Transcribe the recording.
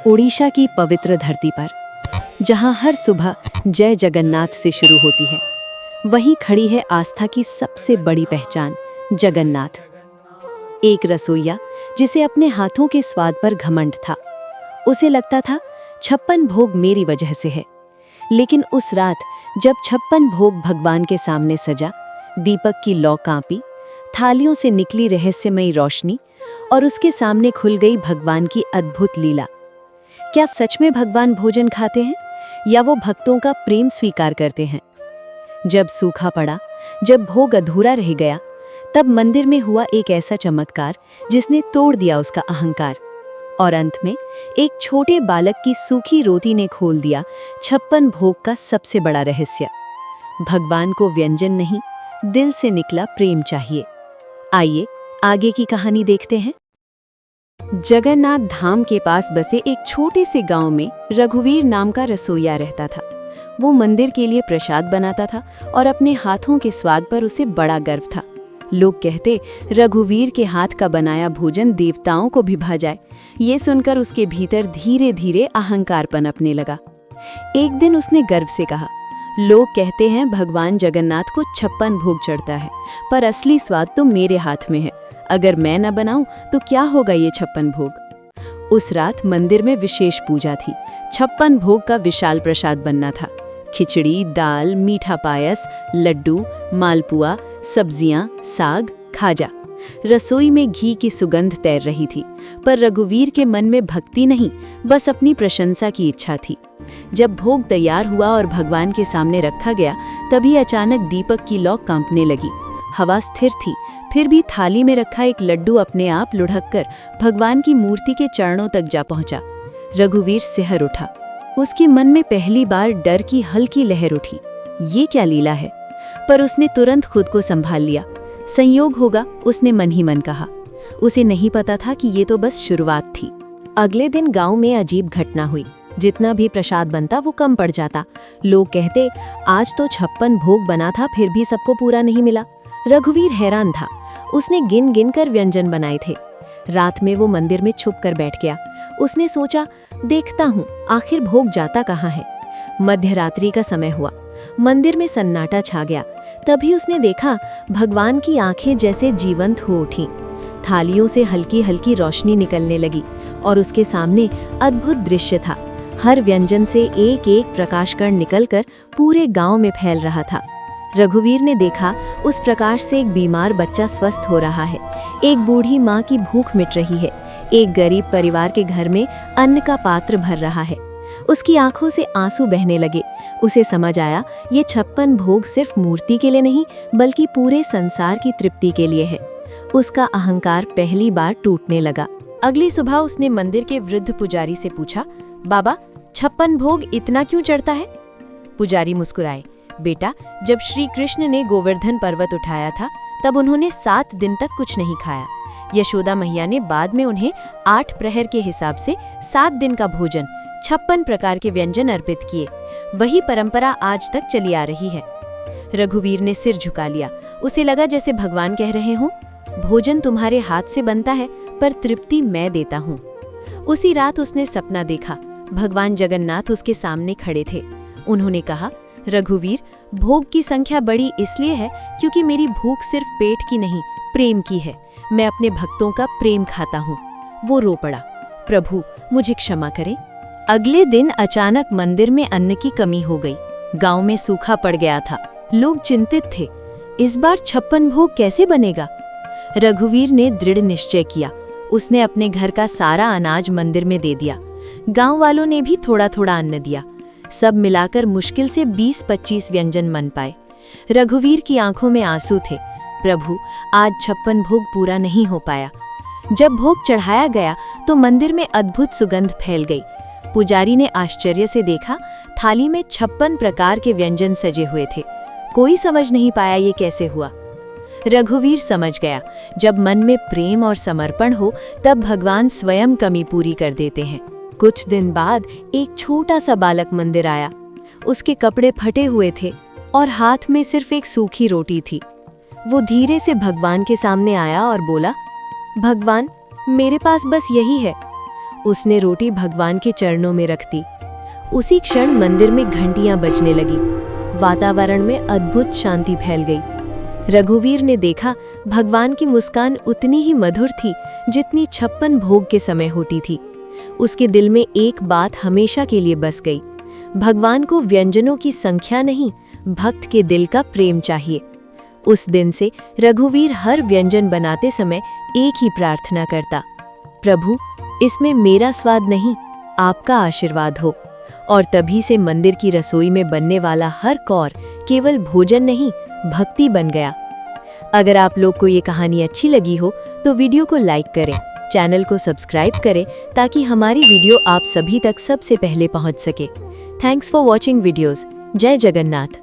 ओडिशा की पवित्र धरती पर, जहां हर सुबह जय जगन्नाथ से शुरू होती है, वहीं खड़ी है आस्था की सबसे बड़ी पहचान, जगन्नाथ। एक रसोइया जिसे अपने हाथों के स्वाद पर घमंड था। उसे लगता था 56 भोग मेरी वजह से है। लेकिन उस रात जब 56 भोग भगवान के सामने सजा, दीपक की लौ कांपी, थालियों से निकली रहस्यमयी रोशनी और उसके सामने खुल गई भगवान की अद्भुत लीला। क्या सच में भगवान भोजन खाते हैं या वो भक्तों का प्रेम स्वीकार करते हैं? जब सूखा पड़ा, जब भोग अधूरा रह गया, तब मंदिर में हुआ एक ऐसा चमत्कार जिसने तोड़ दिया उसका अहंकार। और अंत में एक छोटे बालक की सूखी रोटी ने खोल दिया 56 भोग का सबसे बड़ा रहस्य। भगवान को व्यंजन नहीं, दिल से निकला प्रेम चाहिए। आइए आगे की कहानी देखते हैं। जगन्नाथ धाम के पास बसे एक छोटे से गांव में रघुवीर नाम का रसोइया रहता था। वो मंदिर के लिए प्रसाद बनाता था और अपने हाथों के स्वाद पर उसे बड़ा गर्व था। लोग कहते, रघुवीर के हाथ का बनाया भोजन देवताओं को भी भा जाए। ये सुनकर उसके भीतर धीरे धीरे अहंकार पनपने लगा। एक दिन उसने गर्व से कहा, लोग कहते हैं भगवान जगन्नाथ को 56 भोग चढ़ता है, पर असली स्वाद तो मेरे हाथ में है। अगर मैं न बनाऊं तो क्या होगा ये 56 भोग। उस रात मंदिर में विशेष पूजा थी। 56 भोग का विशाल प्रसाद बनना था। खिचड़ी, दाल, मीठा पायस, लड्डू, मालपुआ, सब्जियां, साग, खाजा। रसोई में घी की सुगंध तैर रही थी, पर रघुवीर के मन में भक्ति नहीं, बस अपनी प्रशंसा की इच्छा थी। जब भोग तैयार हुआ और भगवान के सामने रखा गया, तभी अचानक दीपक की लौ कांपने लगी। हवा स्थिर थी, फिर भी थाली में रखा एक लड्डू अपने आप लुढ़ककर भगवान की मूर्ति के चरणों तक जा पहुंचा। रघुवीर सिहर उठा। उसके मन में पहली बार डर की हल्की लहर उठी। ये क्या लीला है? पर उसने तुरंत खुद को संभाल लिया। संयोग होगा, उसने मन ही मन कहा। उसे नहीं पता था कि ये तो बस शुरुआत थी। अगले दिन गांव में अजीब घटना हुई। जितना भी प्रसाद बनता वो कम पड़ जाता। लोग कहते, आज तो 56 भोग बना था, फिर भी सबको पूरा नहीं मिला। रघुवीर हैरान था। उसने गिन गिन कर व्यंजन बनाए थे। रात में वो मंदिर में छुप कर बैठ गया। उसने सोचा, देखता हूँ आखिर भोग जाता कहाँ है। मध्यरात्रि का समय हुआ। मंदिर में सन्नाटा छा गया। तभी उसने देखा भगवान की आंखें जैसे जीवंत हो उठी। थालियों से हल्की हल्की रोशनी निकलने लगी और उसके सामने अद्भुत दृश्य था। हर व्यंजन से एक एक प्रकाश कण निकलकर पूरे गांव में फैल रहा था। रघुवीर ने देखा, उस प्रकाश से एक बीमार बच्चा स्वस्थ हो रहा है, एक बूढ़ी माँ की भूख मिट रही है, एक गरीब परिवार के घर में अन्न का पात्र भर रहा है। उसकी आंखों से आंसू बहने लगे। उसे समझ आया, ये 56 भोग सिर्फ मूर्ति के लिए नहीं, बल्कि पूरे संसार की तृप्ति के लिए है। उसका अहंकार पहली बार टूटने लगा। अगली सुबह उसने मंदिर के वृद्ध पुजारी से पूछा, बाबा 56 भोग इतना क्यों चढ़ता है? पुजारी मुस्कुराए, बेटा, जब श्री कृष्ण ने गोवर्धन पर्वत उठाया था, तब उन्होंने 7 दिन तक कुछ नहीं खाया। यशोदा मैया ने बाद में उन्हें 8 प्रहर के हिसाब से 7 दिन का भोजन, 56 प्रकार के व्यंजन अर्पित किए। वही परंपरा आज तक चली आ रही है। रघुवीर ने सिर झुका लिया। उसे लगा जैसे भगवान कह रहे हों, भोजन तुम्हारे हाथ से बनता है, पर तृप्ति मैं देता हूँ। उसी रात उसने सपना देखा। भगवान जगन्नाथ उसके सामने खड़े थे। उन्होंने कहा, रघुवीर, भोग की संख्या बड़ी इसलिए है क्योंकि मेरी भूख सिर्फ पेट की नहीं, प्रेम की है। मैं अपने भक्तों का प्रेम खाता हूँ। वो रो पड़ा, प्रभु मुझे क्षमा करें। अगले दिन अचानक मंदिर में अन्न की कमी हो गई। गांव में सूखा पड़ गया था। लोग चिंतित थे, इस बार 56 भोग कैसे बनेगा? रघुवीर ने दृढ़ निश्चय किया। उसने अपने घर का सारा अनाज मंदिर में दे दिया। गांव वालों ने भी थोड़ा थोड़ा अन्न दिया। सब मिलाकर मुश्किल से 20-25 व्यंजन बन पाए। रघुवीर की आंखों में आंसू थे। प्रभु, आज 56 भोग पूरा नहीं हो पाया। जब भोग चढ़ाया गया तो मंदिर में अद्भुत सुगंध फैल गई। पुजारी ने आश्चर्य से देखा, थाली में 56 प्रकार के व्यंजन सजे हुए थे। कोई समझ नहीं पाया ये कैसे हुआ। रघुवीर समझ गया, जब मन में प्रेम और समर्पण हो, तब भगवान स्वयं कमी पूरी कर देते हैं। कुछ दिन बाद एक छोटा सा बालक मंदिर आया। उसके कपड़े फटे हुए थे और हाथ में सिर्फ एक सूखी रोटी थी। वो धीरे से भगवान के सामने आया और बोला, भगवान, मेरे पास बस यही है। उसने रोटी भगवान के चरणों में रख दी। उसी क्षण मंदिर में घंटियां बजने लगी। वातावरण में अद्भुत शांति फैल गई। रघुवीर ने देखा भगवान की मुस्कान उतनी ही मधुर थी जितनी 56 भोग के समय होती थी। उसके दिल में एक बात हमेशा के लिए बस गई, भगवान को व्यंजनों की संख्या नहीं, भक्त के दिल का प्रेम चाहिए। उस दिन से रघुवीर हर व्यंजन बनाते समय एक ही प्रार्थना करता, प्रभु इसमें मेरा स्वाद नहीं, आपका आशीर्वाद हो। और तभी से मंदिर की रसोई में बनने वाला हर कौर केवल भोजन नहीं, भक्ति बन गया। अगर आप लोग को ये कहानी अच्छी लगी हो तो वीडियो को लाइक करें, चैनल को सब्सक्राइब करें ताकि हमारी वीडियो आप सभी तक सबसे पहले पहुंच सके। Thanks for watching videos. जय जगन्नाथ।